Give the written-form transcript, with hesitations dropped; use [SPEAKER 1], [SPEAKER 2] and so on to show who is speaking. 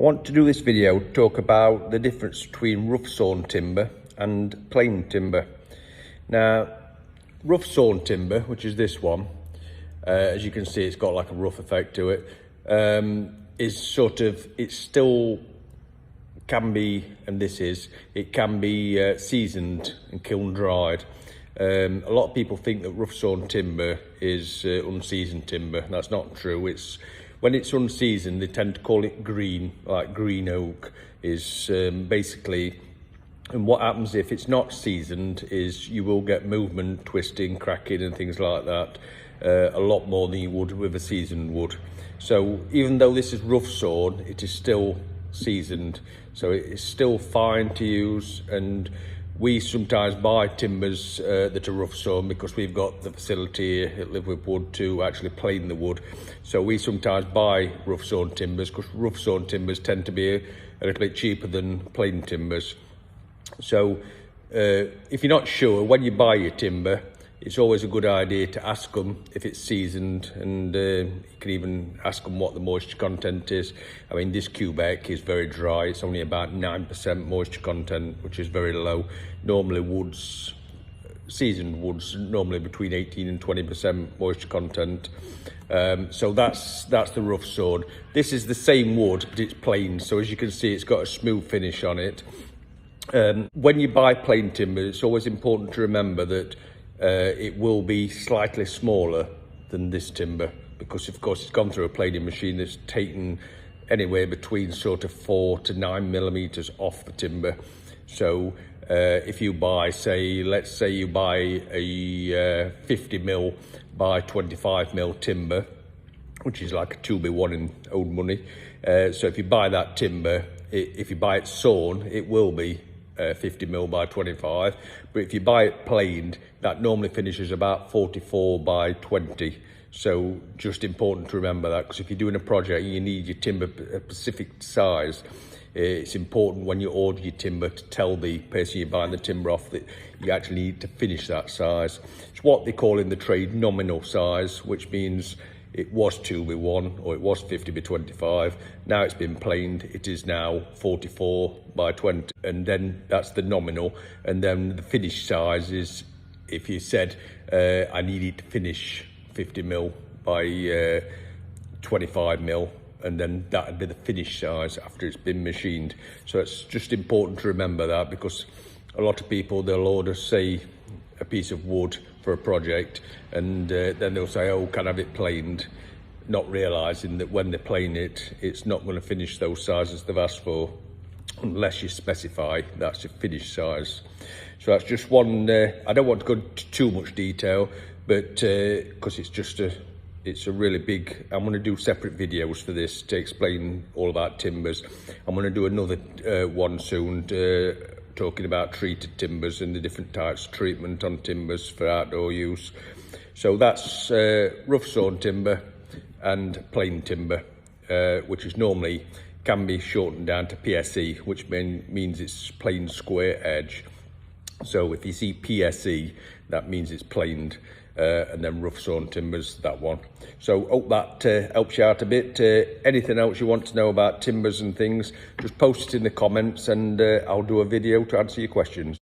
[SPEAKER 1] want to do this video to talk about the difference between rough sawn timber and plain timber. Now, rough sawn timber, which is this one, as you can see, it's got like a rough effect to it, is sort of, it still can be, and this is, it can be seasoned and kiln dried. A lot of people think that rough sawn timber is unseasoned timber. That's not true. It's when it's unseasoned, they tend to call it green, like green oak is basically. And what happens if it's not seasoned is you will get movement, twisting, cracking and things like that, a lot more than you would with a seasoned wood. So even though this is rough sawn, it is still seasoned, so it is still fine to use. And we sometimes buy timbers that are rough sawn because we've got the facility here at Live With Wood to actually plane the wood. So we sometimes buy rough sawn timbers because rough sawn timbers tend to be a little bit cheaper than plain timbers. So if you're not sure, when you buy your timber, it's always a good idea to ask them if it's seasoned, and you can even ask them what the moisture content is. I mean, this Quebec is very dry. It's only about 9% moisture content, which is very low. Normally woods, seasoned woods, normally between 18 and 20% moisture content. So that's the rough sawn. This is the same wood, but it's plain. So as you can see, it's got a smooth finish on it. When you buy plain timber, it's always important to remember that it will be slightly smaller than this timber, because of course it's gone through a planing machine that's taken anywhere between sort of 4 to 9 millimeters off the timber. So if you buy, say, let's say you buy a 50 mil by 25 mil timber, which is like a 2x1 in old money. So if you buy that timber, if you buy it sawn, it will be 50 mil by 25, but if you buy it planed, that normally finishes about 44 by 20. So just important to remember that, because if you're doing a project and you need your timber a specific size, it's important when you order your timber to tell the person you're buying the timber off that you actually need to finish that size. It's what they call in the trade nominal size, which means it was 2x1 or it was 50 by 25. Now it's been planed, it is now 44 by 20, and then that's the nominal. And then the finished size is, if you said I need it to finish 50 mil by 25 mil, and then that would be the finished size after it's been machined. So it's just important to remember that, because a lot of people, they'll order, say, a piece of wood for a project, and then they'll say, oh, can I have it planed, not realising that when they plane it, it's not going to finish those sizes they've asked for unless you specify that's your finished size. So that's just one. I don't want to go into too much detail, but because it's a really big, I'm going to do separate videos for this to explain all about timbers. I'm going to do another one soon talking about treated timbers and the different types of treatment on timbers for outdoor use. So that's rough sawn timber and plain timber, which is normally can be shortened down to PSE, which means it's plain square edge. So if you see PSE, that means it's planed, and then rough sawn timbers, that one. So hope that helps you out a bit. Anything else you want to know about timbers and things, just post it in the comments, and I'll do a video to answer your questions.